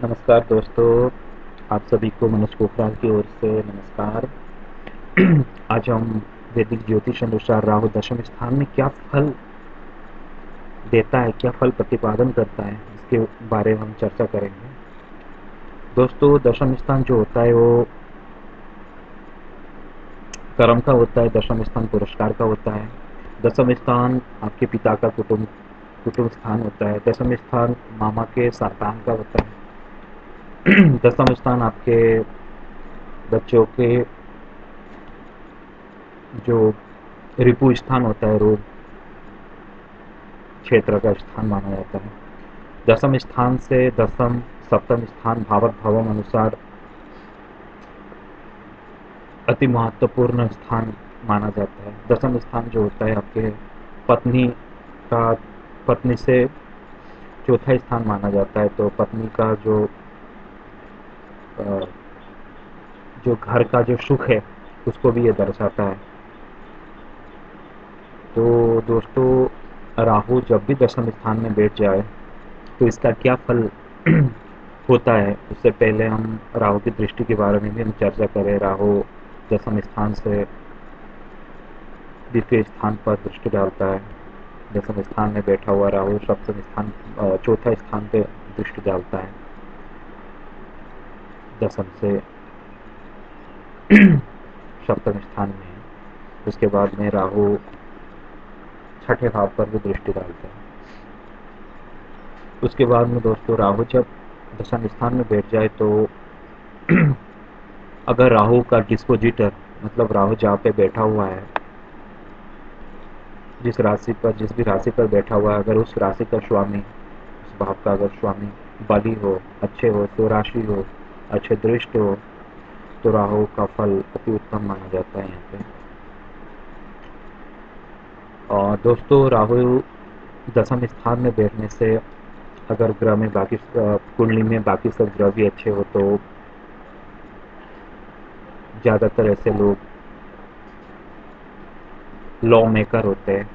नमस्कार दोस्तों। आप सभी को मनोज पोखराल की ओर से नमस्कार। आज हम वैदिक ज्योतिष अनुसार राहु दशम स्थान में क्या फल देता है, क्या फल प्रतिपादन करता है, इसके बारे में हम चर्चा करेंगे। दोस्तों, दशम स्थान जो होता है वो कर्म का होता है। दशम स्थान पुरस्कार का होता है। दशम स्थान आपके पिता का कुटुंब कुटुंब स्थान होता है। दशम स्थान मामा के संतान का होता है। दशम स्थान आपके बच्चों के जो रिपु स्थान होता है, रोग क्षेत्र का स्थान माना जाता है। दशम स्थान से दसम सप्तम स्थान भावक भावम अनुसार अति महत्वपूर्ण स्थान माना जाता है। दशम स्थान जो होता है आपके पत्नी का पत्नी से चौथा स्थान माना जाता है। तो पत्नी का अ, जो घर का जो सुख है उसको भी ये दर्शाता है। तो दोस्तों, राहु जब भी दशम स्थान में बैठ जाए तो इसका क्या फल होता है, उससे पहले हम राहु की दृष्टि के बारे में भी हम चर्चा करें। राहु दशम स्थान से द्वितीय स्थान पर दृष्टि डालता है। दशम स्थान में बैठा हुआ राहु सप्तम स्थान चौथा स्थान पे दृष्टि डालता है दशम से सप्तम स्थान में। उसके बाद में राहु छठे भाव पर भी दृष्टि डालता है। उसके बाद में दोस्तों, राहु जब दशम स्थान में बैठ जाए तो अगर राहु का डिस्पोजिटर मतलब राहु जहाँ पे बैठा हुआ है, जिस भी राशि पर बैठा हुआ है, अगर उस राशि का स्वामी, उस भाव का अगर स्वामी बली हो, अच्छे हो, स्वराशि हो, अच्छे दृष्ट हो, तो राहु का फल अति उत्तम माना जाता है यहाँ पे। और दोस्तों, राहु दशम स्थान में बैठने से अगर ग्रह में बाकी कुंडली में बाकी सब ग्रह भी अच्छे हो तो ज़्यादातर ऐसे लोग लॉ मेकर होते हैं।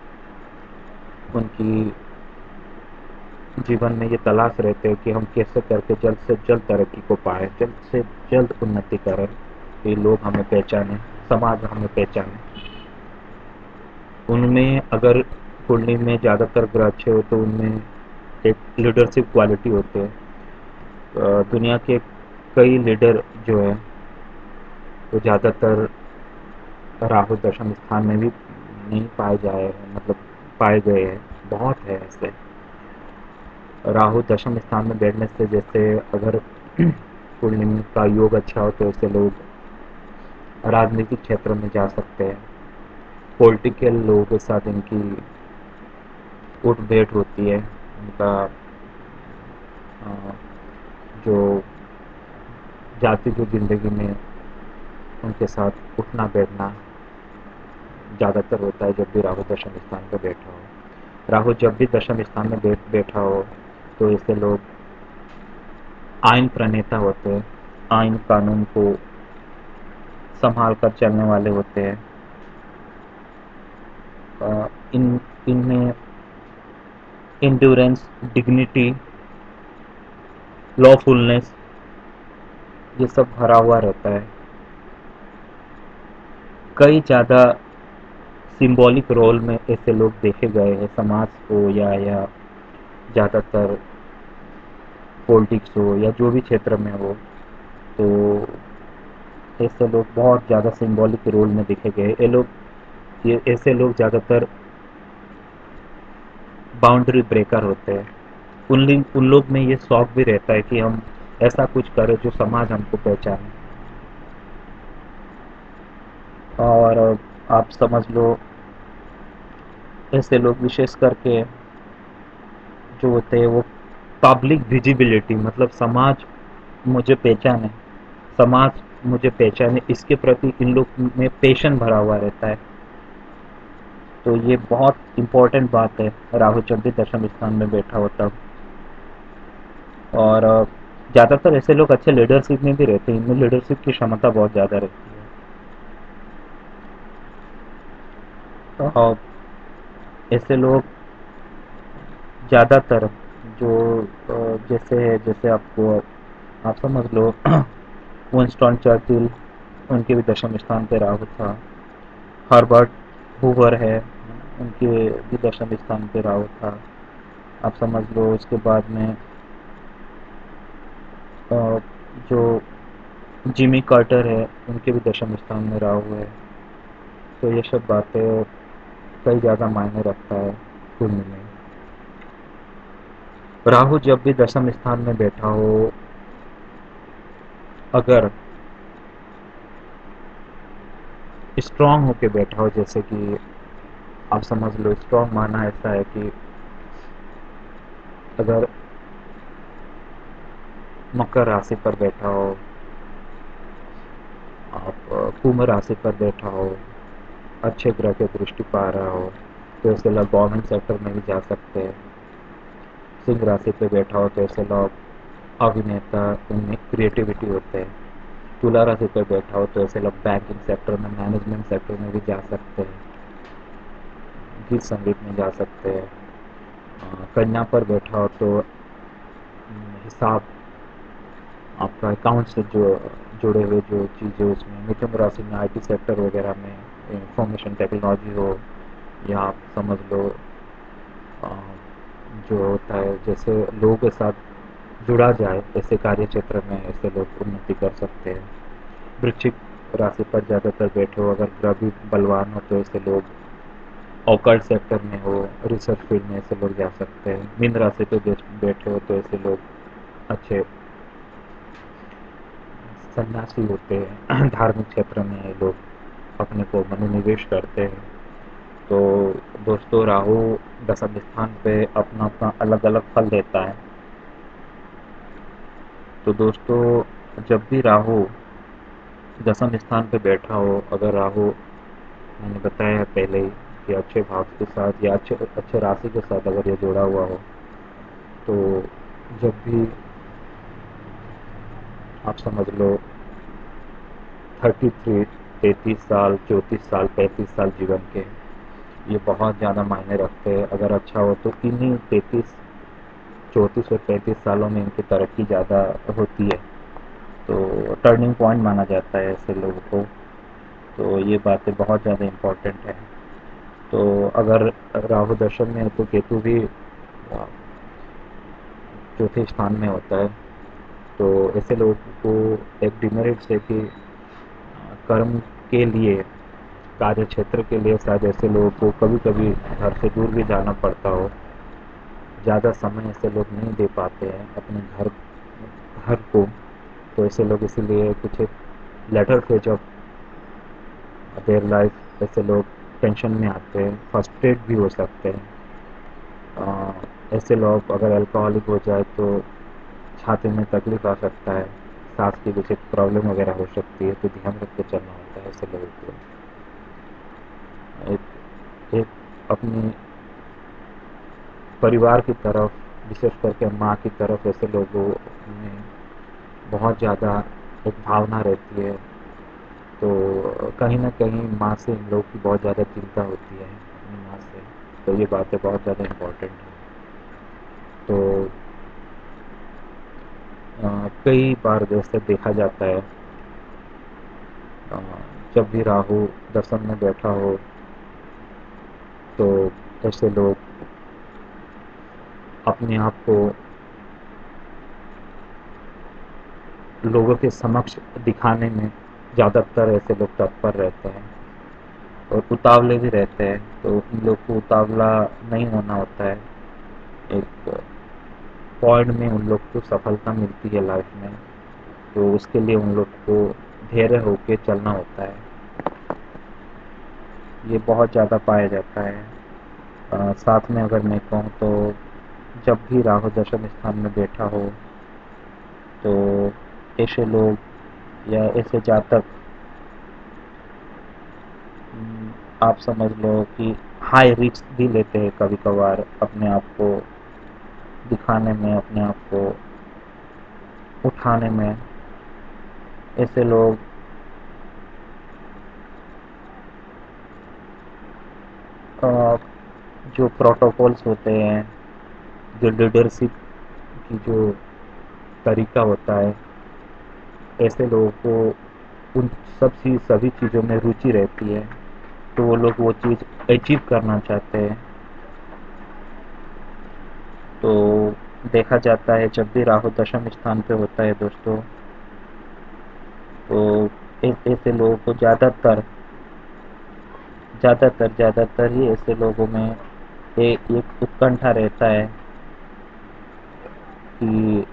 उनकी जीवन में ये तलाश रहते हैं कि हम कैसे करके जल्द से जल्द तरक्की को पाएँ, जल्द से जल्द उन्नति करें, कि लोग हमें पहचानें, समाज हमें पहचाने। उनमें अगर कुंडली में ज़्यादातर ग्रह अच्छे हो तो उनमें एक लीडरशिप क्वालिटी होती है। दुनिया के कई लीडर जो है वो ज़्यादातर राहु दशम स्थान में भी नहीं पाए जाए, मतलब पाए गए हैं, बहुत है ऐसे। राहु दशम स्थान में बैठने से जैसे अगर पूर्णिमा का योग अच्छा हो तो ऐसे लोग राजनीतिक क्षेत्र में जा सकते हैं। पॉलिटिकल लोगों के साथ इनकी उठ बैठ होती है। उनका अ, जो जाती जो ज़िंदगी में उनके साथ उठना बैठना ज़्यादातर होता है जब भी राहु दशम स्थान पर बैठा हो। राहु जब भी दशम स्थान में बैठा हो तो ऐसे लोग आईन प्रणेता होते हैं। आईन कानून को संभाल कर चलने वाले होते हैं। इन इनमें इंड्योरेंस, डिग्निटी, लॉफुलनेस ये सब भरा हुआ रहता है। कई ज़्यादा सिंबॉलिक रोल में ऐसे लोग देखे गए हैं समाज को, या ज़्यादातर पॉलिटिक्स हो या जो भी क्षेत्र में हो, तो ऐसे लोग बहुत ज़्यादा सिंबॉलिक रोल में देखे गए। ये ऐसे लोग ज़्यादातर बाउंड्री ब्रेकर होते हैं। उन लोग में ये शौक भी रहता है कि हम ऐसा कुछ करें जो समाज हमको पहचाने। और आप समझ लो, ऐसे लोग विशेष करके जो होते हैं वो पब्लिक विजिबिलिटी मतलब समाज मुझे पहचाने, समाज मुझे पहचाने, इसके प्रति इन लोग में पैशन भरा हुआ रहता है। तो ये बहुत इम्पोर्टेंट बात है राहु जब भी दशम स्थान में बैठा होता। और ज़्यादातर ऐसे लोग अच्छे लीडरशिप में भी रहते हैं। इनमें लीडरशिप की क्षमता बहुत ज़्यादा रहती है। और ऐसे लोग ज़्यादातर जो जैसे आपको आप समझ लो विंस्टन चर्चिल, उनके भी दशम स्थान पे राहु था। हर्बर्ट हूवर है, उनके भी दशम स्थान पे राहु था। आप समझ लो उसके बाद में अ, जो जिमी कार्टर है, उनके भी दशम स्थान में राहु है। तो ये सब बातें कई ज़्यादा मायने रखता है कुंडली में। राहु जब भी दशम स्थान में बैठा हो, अगर स्ट्रांग होके बैठा हो, जैसे कि आप समझ लो स्ट्रांग माना ऐसा है कि अगर मकर राशि पर बैठा हो, आप कुंभ राशि पर बैठा हो, अच्छे ग्रह की दृष्टि पा रहा हो, तो ऐसे लोग गवर्नमेंट सेक्टर में भी जा सकते हैं। सिंह राशि पे बैठा हो तो ऐसे लोग अभिनेता, उनमें क्रिएटिविटी होते हैं। तुला राशि पे बैठा हो तो ऐसे लोग बैंकिंग सेक्टर में, मैनेजमेंट सेक्टर में भी जा सकते हैं, गीत संगीत में जा सकते हैं। कन्या पर बैठा हो तो हिसाब, आपका अकाउंट से जो जुड़े हुए जो चीज़ें उसमें। मिथुन राशि में आईटी सेक्टर वगैरह में, इंफॉर्मेशन टेक्नोलॉजी हो, या आप समझ लो अ, जो होता है जैसे लोगों के साथ जुड़ा जाए, ऐसे कार्य क्षेत्र में ऐसे लोग उन्नति कर सकते हैं। वृश्चिक राशि पर ज़्यादातर बैठे हो, अगर ग्रह भी बलवान हो तो ऐसे लोग ऑकल्ट सेक्टर में हो, रिसर्च फील्ड में ऐसे लोग जा सकते हैं। मीन राशि पे बैठे हो तो ऐसे लोग अच्छे सन्यासी होते हैं धार्मिक क्षेत्र में ये लोग अपने को मनोनिवेश करते हैं। तो दोस्तों, राहु दशम स्थान पे अपना अपना अलग अलग फल देता है। तो दोस्तों, जब भी राहु दशम स्थान पे बैठा हो, अगर राहु, मैंने बताया पहले ही कि अच्छे भाव के साथ या अच्छे अच्छे राशि के साथ अगर ये जुड़ा हुआ हो, तो जब भी आप समझ लो 33, 33 साल, 34 साल, 35 साल जीवन के, ये बहुत ज़्यादा मायने रखते हैं। अगर अच्छा हो तो इन्हीं 33, 34 और 35 सालों में इनकी तरक्की ज़्यादा होती है। तो टर्निंग पॉइंट माना जाता है ऐसे लोगों को। तो ये बातें बहुत ज़्यादा इम्पोर्टेंट है। तो अगर राहु दशम में है तो केतु भी चौथे स्थान में होता है। तो ऐसे लोगों को एक डिमेरिट्स है कि कर्म के लिए, कार्य क्षेत्र के लिए शायद ऐसे लोगों को कभी कभी घर से दूर भी जाना पड़ता हो। ज़्यादा समय ऐसे लोग नहीं दे पाते हैं अपने घर घर को। तो ऐसे लोग इसीलिए कुछ एक later phase of their life, ऐसे लोग टेंशन में आते हैं, फ्रस्ट्रेट भी हो सकते हैं। ऐसे लोग अगर अल्कोहलिक हो जाए तो छाती में तकलीफ आ सकता है, सांस की कुछ प्रॉब्लम वगैरह हो सकती है। तो ध्यान रख के चलना होता है ऐसे लोगों को। एक अपनी परिवार की तरफ, विशेष करके माँ की तरफ ऐसे लोगों में बहुत ज़्यादा एक भावना रहती है। तो कहीं न कहीं माँ से इन लोगों की बहुत ज़्यादा चिंता होती है, अपनी माँ से। तो ये बातें बहुत ज़्यादा इम्पोर्टेंट हैं। तो कई बार जैसे देखा जाता है, अ, जब भी राहु दशम में बैठा हो तो ऐसे लोग अपने आप को लोगों के समक्ष दिखाने में ज़्यादातर ऐसे लोग तत्पर रहते हैं और उतावले भी रहते हैं। तो उन लोग को उतावला नहीं होना होता है। एक पॉइंट में उन लोग को सफलता मिलती है लाइफ में, तो उसके लिए उन लोग को धैर्य होके चलना होता है। ये बहुत ज़्यादा पाया जाता है। साथ में अगर मैं कहूँ तो जब भी राहु दशम स्थान में बैठा हो तो ऐसे लोग या ऐसे जातक, आप समझ लो कि हाई रिस्क भी लेते हैं कभी कभार अपने आप को दिखाने में, अपने आप को उठाने में। ऐसे लोग अ, जो प्रोटोकॉल्स होते हैं, जो लीडरशिप की जो तरीका होता है, ऐसे लोगों को उन सभी चीज़ों में रुचि रहती है, तो वो लोग वो चीज़ अचीव करना चाहते हैं। तो देखा जाता है जब भी राहु दशम स्थान पे होता है दोस्तों, तो ऐसे लोगों को ज़्यादातर ही ऐसे लोगों में एक उत्कंठा रहता है कि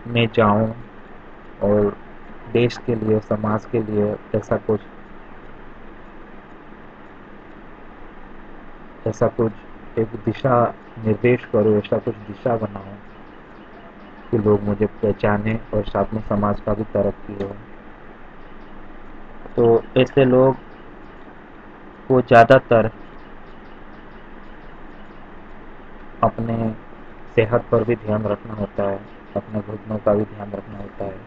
मैं जाऊं और देश के लिए, समाज के लिए ऐसा कुछ एक दिशा निर्देश करो, ऐसा कुछ दिशा बनाओ कि लोग मुझे पहचाने और साथ में समाज का भी तरक्की हो। तो ऐसे लोग को ज़्यादातर अपने सेहत पर भी ध्यान रखना होता है, अपने घुटनों का भी ध्यान रखना होता है।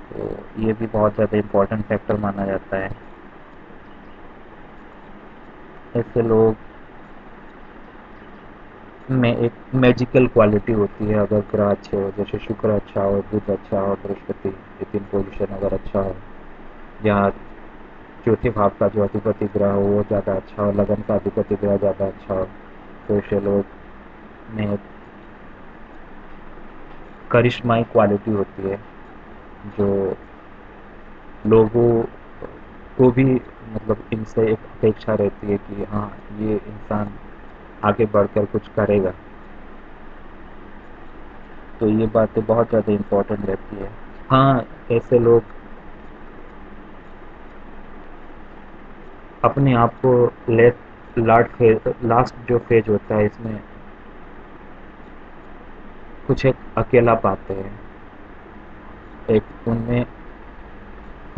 तो ये भी बहुत ज़्यादा इम्पोर्टेंट फैक्टर माना जाता है। ऐसे लोग में एक मैजिकल क्वालिटी होती है अगर ग्रह अच्छे हो, जैसे शुक्र अच्छा हो, बुध अच्छा हो, बृहस्पति, ये तीन पोजिशन अगर अच्छा हो, या चौथे भाव का जो अधिपति ग्रह हो वो ज़्यादा अच्छा हो, लगन का अधिपति ग्रह ज़्यादा अच्छा हो, तो ऐसे लोग में करिश्माई क्वालिटी होती है जो लोगों को भी मतलब इनसे एक अपेक्षा रहती है कि हाँ, ये इंसान आगे बढ़कर कुछ करेगा। तो ये बातें बहुत ज़्यादा इम्पोर्टेंट रहती है। हाँ, ऐसे लोग अपने आप को ले लास्ट जो फेज होता है इसमें कुछ एक अकेला पाते हैं। एक उनमें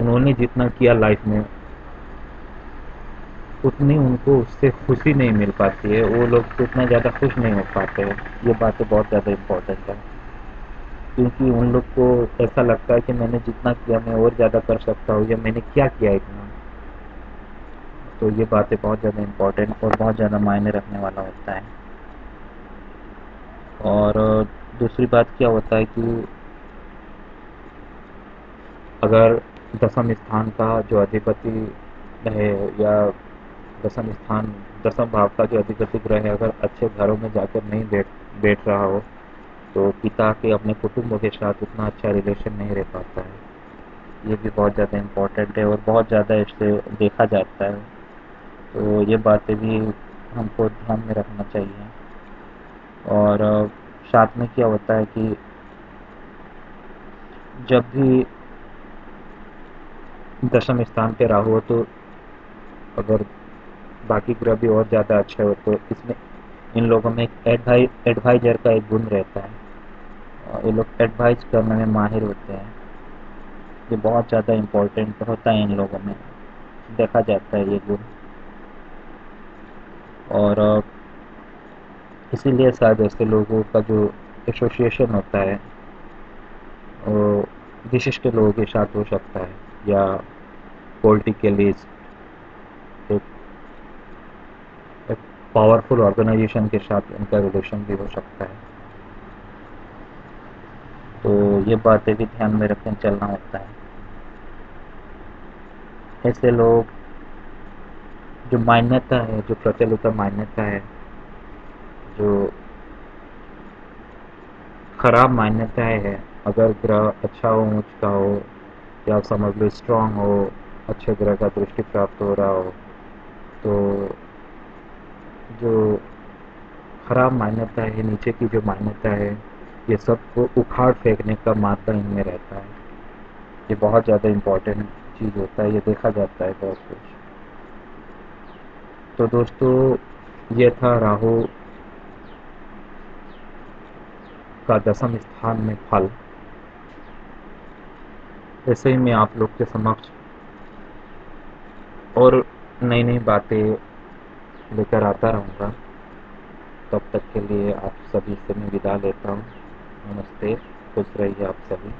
उन्होंने जितना किया लाइफ में, उतनी उनको उससे खुशी नहीं मिल पाती है, वो लोग उतना ज़्यादा खुश नहीं हो पाते हैं। ये बातें बहुत ज़्यादा इम्पोर्टेंट है, क्योंकि उन लोग को ऐसा लगता है कि मैंने जितना किया मैं और ज़्यादा कर सकता हूँ, या मैंने क्या किया इतना। तो ये बातें बहुत ज़्यादा इम्पोर्टेंट और बहुत ज़्यादा मायने रखने वाला होता है। और दूसरी बात क्या होता है कि अगर दसम स्थान का जो अधिपति है, या दसम स्थान दसम भाव का जो अधिपति ग्रह है अगर अच्छे घरों में जाकर नहीं बैठ रहा हो, तो पिता के अपने कुटुंब के साथ उतना अच्छा रिलेशन नहीं रह पाता है। ये भी बहुत ज़्यादा इम्पोर्टेंट है और बहुत ज़्यादा इससे देखा जाता है। तो ये बातें भी हमको ध्यान में रखना चाहिए। और साथ में क्या होता है कि जब भी दशम स्थान पे राहु हो, तो अगर बाकी ग्रह भी और ज़्यादा अच्छे हो, तो इसमें इन लोगों में एक एडवाइजर का एक गुण रहता है, और ये लोग एडवाइस करने में माहिर होते हैं। ये बहुत ज़्यादा इम्पोर्टेंट होता है इन लोगों में, देखा जाता है ये गुण। और इसीलिए शायद ऐसे लोगों का जो एसोसिएशन होता है वो विशिष्ट लोगों के साथ हो सकता है, या पॉलिटिकली एक, एक पावरफुल ऑर्गेनाइजेशन के साथ उनका रिलेशन भी हो सकता है। तो ये बातें भी ध्यान में रखकर चलना होता है। ऐसे लोग, जो मान्यता है, जो प्रचलित मान्यता है, जो खराब मान्यताएं हैं, अगर ग्रह अच्छा हो, उच्च का हो, या आप समझ लो स्ट्रांग हो, अच्छे ग्रह का दृष्टि प्राप्त हो रहा हो, तो जो खराब मान्यता है, नीचे की जो मान्यता है, ये सबको उखाड़ फेंकने का मादा इनमें रहता है। ये बहुत ज़्यादा इम्पोर्टेंट चीज़ होता है, ये देखा जाता है बहुत कुछ। तो दोस्तों, ये था राहु का दसम स्थान में फल। ऐसे ही मैं आप लोग के समक्ष और नई नई बातें लेकर आता रहूँगा। तब तक के लिए आप सभी से मैं विदा लेता हूँ। नमस्ते, खुश रहिए आप सभी।